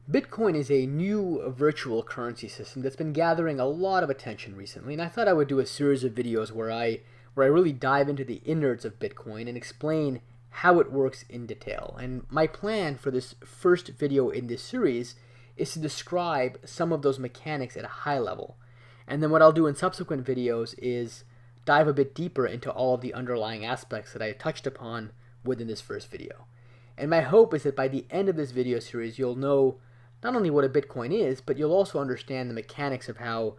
Bitcoin is a new virtual currency system that's been gathering a lot of attention recently, and I thought I would do a series of videos where I really dive into the innards of Bitcoin and explain how it works in detail. And my plan for this first video in this series is to describe some of those mechanics at a high level. And then what I'll do in subsequent videos is dive a bit deeper into all of the underlying aspects that I touched upon within this first video. And my hope is that by the end of this video series, you'll know not only what a Bitcoin is, but you'll also understand the mechanics of how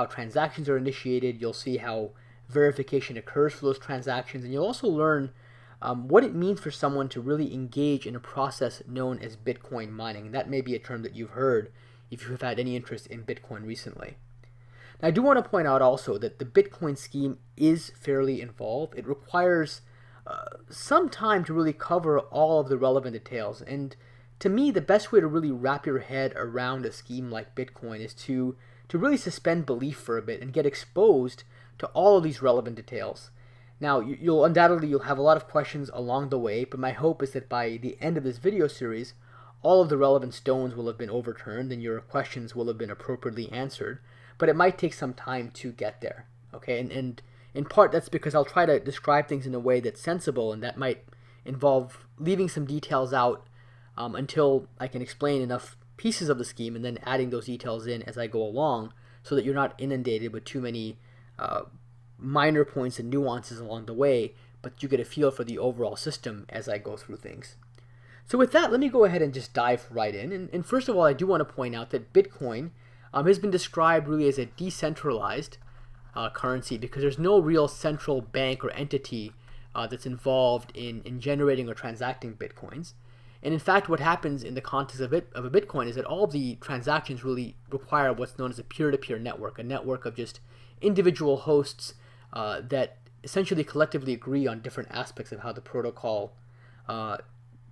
transactions are initiated. You'll see how verification occurs for those transactions, and you'll also learn what it means for someone to really engage in a process known as Bitcoin mining. That may be a term that you've heard if you've had any interest in Bitcoin recently. Now, I do want to point out also that the Bitcoin scheme is fairly involved. It requires some time to really cover all of the relevant details, and to me, the best way to really wrap your head around a scheme like Bitcoin is to really suspend belief for a bit and get exposed to all of these relevant details. Now, you'll undoubtedly have a lot of questions along the way, but my hope is that by the end of this video series, all of the relevant stones will have been overturned and your questions will have been appropriately answered, but it might take some time to get there, okay? And in part, that's because I'll try to describe things in a way that's sensible, and that might involve leaving some details out until I can explain enough pieces of the scheme and then adding those details in as I go along so that you're not inundated with too many minor points and nuances along the way, but you get a feel for the overall system as I go through things. So with that, let me go ahead and just dive right in. And first of all, I do want to point out that Bitcoin has been described really as a decentralized currency because there's no real central bank or entity that's involved in generating or transacting Bitcoins. And in fact, what happens in the context of a Bitcoin is that all of the transactions really require what's known as a peer-to-peer network, a network of just individual hosts that essentially collectively agree on different aspects of how the protocol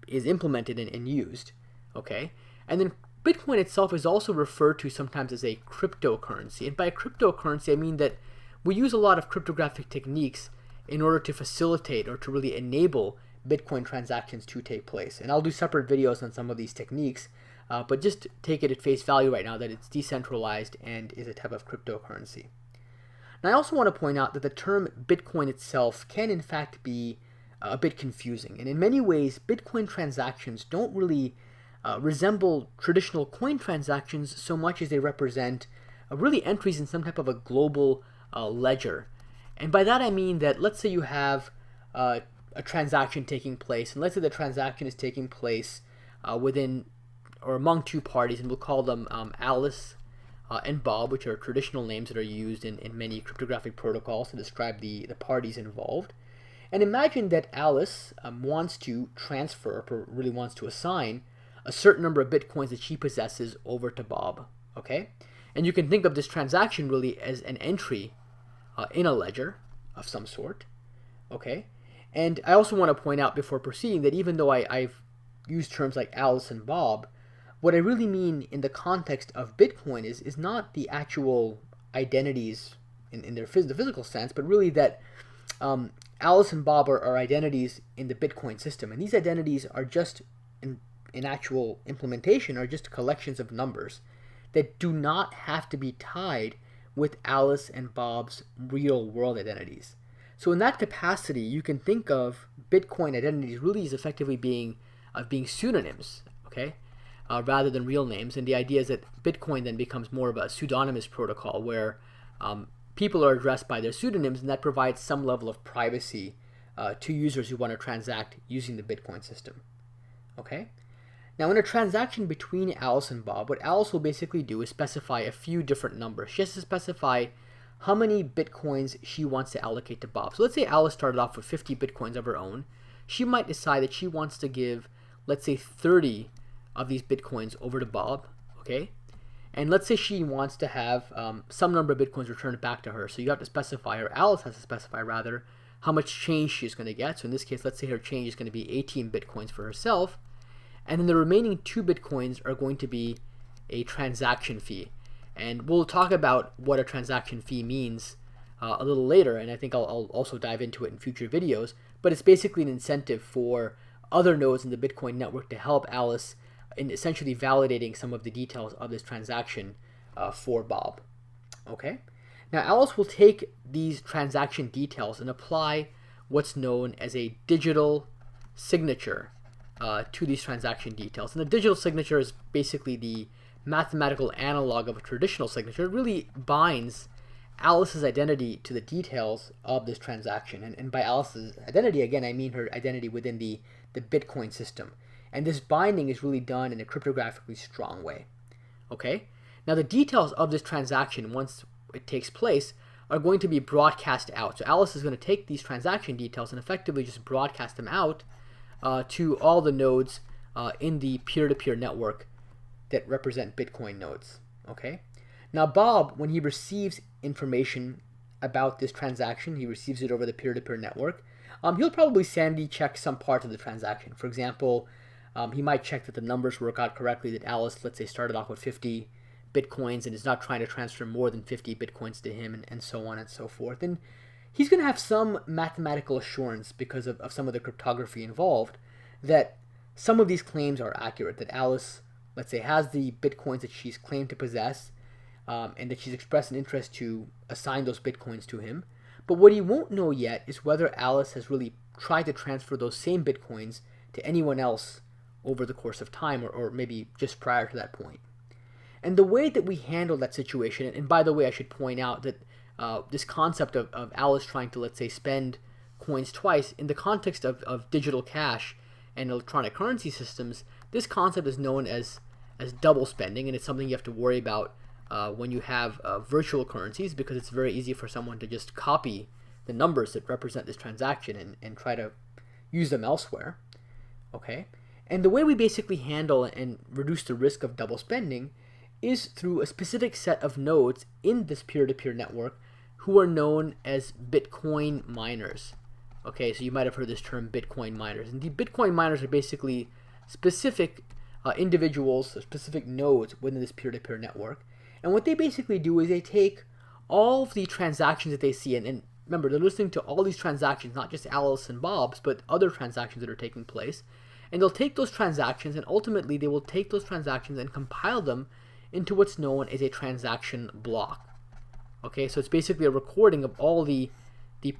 is implemented and used, okay? And then Bitcoin itself is also referred to sometimes as a cryptocurrency. And by cryptocurrency, I mean that we use a lot of cryptographic techniques in order to facilitate or to really enable Bitcoin transactions to take place. And I'll do separate videos on some of these techniques, but just take it at face value right now that it's decentralized and is a type of cryptocurrency. Now, I also want to point out that the term Bitcoin itself can in fact be a bit confusing. And in many ways, Bitcoin transactions don't really resemble traditional coin transactions so much as they represent really entries in some type of a global ledger. And by that I mean that let's say you have a transaction taking place, and let's say the transaction is taking place within or among two parties, and we'll call them Alice and Bob, which are traditional names that are used in many cryptographic protocols to describe the parties involved. And imagine that Alice wants to transfer, or really wants to assign, a certain number of Bitcoins that she possesses over to Bob, okay? And you can think of this transaction really as an entry in a ledger of some sort, okay? And I also want to point out before proceeding that even though I've used terms like Alice and Bob, what I really mean in the context of Bitcoin is not the actual identities in the physical sense, but really that Alice and Bob are identities in the Bitcoin system. And these identities are just, in actual implementation, are just collections of numbers that do not have to be tied with Alice and Bob's real world identities. So in that capacity, you can think of Bitcoin identities really as effectively being pseudonyms, okay, rather than real names. And the idea is that Bitcoin then becomes more of a pseudonymous protocol where people are addressed by their pseudonyms, and that provides some level of privacy to users who want to transact using the Bitcoin system, okay? Now, in a transaction between Alice and Bob, what Alice will basically do is specify a few different numbers. She has to specify how many Bitcoins she wants to allocate to Bob. So let's say Alice started off with 50 Bitcoins of her own. She might decide that she wants to give, let's say, 30 of these Bitcoins over to Bob, okay? And let's say she wants to have some number of Bitcoins returned back to her. So you have to specify, or Alice has to specify rather, how much change she's going to get. So in this case, let's say her change is going to be 18 Bitcoins for herself. And then the remaining 2 Bitcoins are going to be a transaction fee. And we'll talk about what a transaction fee means a little later, and I think I'll also dive into it in future videos. But it's basically an incentive for other nodes in the Bitcoin network to help Alice in essentially validating some of the details of this transaction for Bob. Okay? Now Alice will take these transaction details and apply what's known as a digital signature to these transaction details. And the digital signature is basically the mathematical analog of a traditional signature. It really binds Alice's identity to the details of this transaction. And by Alice's identity, again, I mean her identity within the Bitcoin system. And this binding is really done in a cryptographically strong way. Okay? Now the details of this transaction, once it takes place, are going to be broadcast out. So Alice is going to take these transaction details and effectively just broadcast them out to all the nodes in the peer-to-peer network that represent Bitcoin nodes. Okay? Now Bob, when he receives information about this transaction, he receives it over the peer-to-peer network, he'll probably sanity check some part of the transaction. For example, he might check that the numbers work out correctly, that Alice, let's say, started off with 50 Bitcoins and is not trying to transfer more than 50 Bitcoins to him, and so on and so forth. And he's going to have some mathematical assurance because of some of the cryptography involved that some of these claims are accurate, that Alice, let's say, has the Bitcoins that she's claimed to possess, and that she's expressed an interest to assign those Bitcoins to him. But what he won't know yet is whether Alice has really tried to transfer those same Bitcoins to anyone else over the course of time, or maybe just prior to that point. And the way that we handle that situation, and by the way, I should point out that this concept of Alice trying to, let's say, spend coins twice, in the context of digital cash and electronic currency systems, this concept is known as double spending, and it's something you have to worry about when you have virtual currencies, because it's very easy for someone to just copy the numbers that represent this transaction and try to use them elsewhere. Okay? And the way we basically handle and reduce the risk of double spending is through a specific set of nodes in this peer-to-peer network who are known as Bitcoin miners. Okay, so you might have heard this term, Bitcoin miners. And the Bitcoin miners are basically specific individuals, specific nodes within this peer-to-peer network. And what they basically do is they take all of the transactions that they see, and remember, they're listening to all these transactions, not just Alice and Bob's, but other transactions that are taking place. And they'll take those transactions, and ultimately they will take those transactions and compile them into what's known as a transaction block. Okay, so it's basically a recording of all the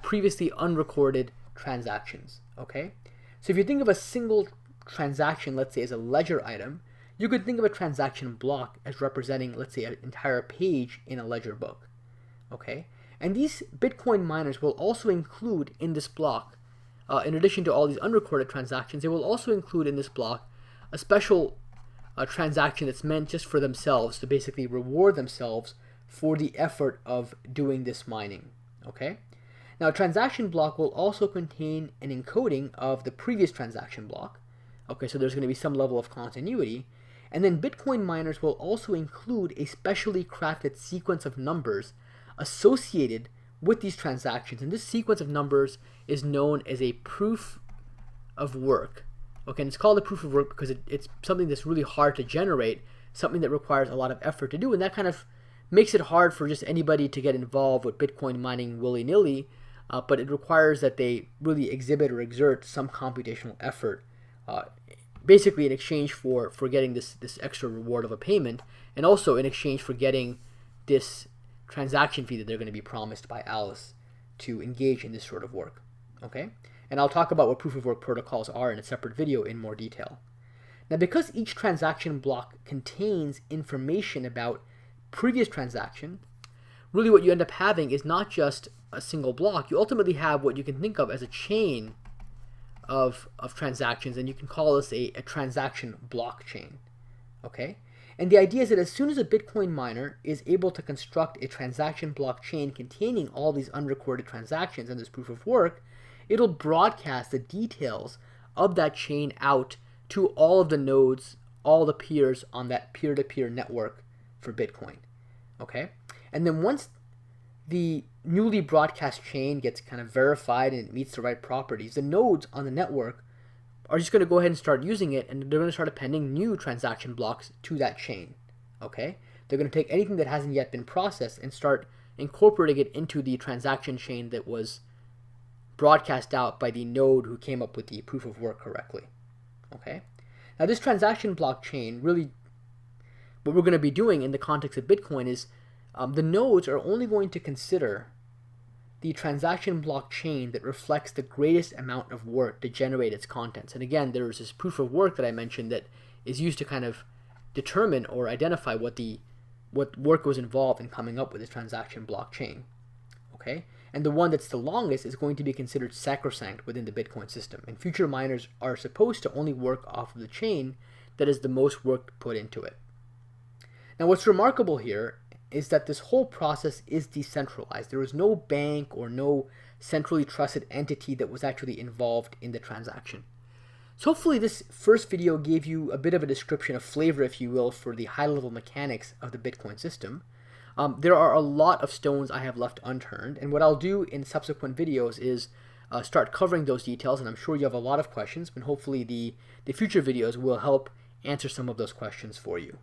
previously unrecorded transactions. Okay, so if you think of a single transaction, let's say, as a ledger item, you could think of a transaction block as representing, let's say, an entire page in a ledger book. Okay, and these Bitcoin miners will also include in this block, in addition to all these unrecorded transactions, they will also include in this block a special transaction that's meant just for themselves, to basically reward themselves for the effort of doing this mining. Okay? Now, a transaction block will also contain an encoding of the previous transaction block. Okay, so there's going to be some level of continuity. And then Bitcoin miners will also include a specially crafted sequence of numbers associated with these transactions. And this sequence of numbers is known as a proof of work. Okay, and it's called a proof of work because it's something that's really hard to generate, something that requires a lot of effort to do, and that kind of makes it hard for just anybody to get involved with Bitcoin mining willy-nilly, but it requires that they really exhibit or exert some computational effort, basically in exchange for getting this extra reward of a payment, and also in exchange for getting this transaction fee that they're going to be promised by Alice to engage in this sort of work. Okay? And I'll talk about what proof of work protocols are in a separate video in more detail. Now, because each transaction block contains information about previous transaction, really what you end up having is not just a single block. You ultimately have what you can think of as a chain of transactions, and you can call this a transaction blockchain. Okay? And the idea is that as soon as a Bitcoin miner is able to construct a transaction blockchain containing all these unrecorded transactions and this proof of work, it'll broadcast the details of that chain out to all of the nodes, all the peers on that peer-to-peer network for Bitcoin. Okay? And then once the newly broadcast chain gets kind of verified and it meets the right properties, the nodes on the network are just going to go ahead and start using it, and they're going to start appending new transaction blocks to that chain. Okay? They're going to take anything that hasn't yet been processed and start incorporating it into the transaction chain that was broadcast out by the node who came up with the proof of work correctly. Okay? Now this transaction blockchain, really what we're going to be doing in the context of Bitcoin is the nodes are only going to consider the transaction blockchain that reflects the greatest amount of work to generate its contents. And again, there's this proof of work that I mentioned that is used to kind of determine or identify what work was involved in coming up with this transaction blockchain. Okay? And the one that's the longest is going to be considered sacrosanct within the Bitcoin system. And future miners are supposed to only work off of the chain that is the most work put into it. Now what's remarkable here is that this whole process is decentralized. There is no bank or no centrally trusted entity that was actually involved in the transaction. So hopefully this first video gave you a bit of a description, a flavor, if you will, for the high-level mechanics of the Bitcoin system. There are a lot of stones I have left unturned, and what I'll do in subsequent videos is start covering those details, and I'm sure you have a lot of questions, but hopefully the future videos will help answer some of those questions for you.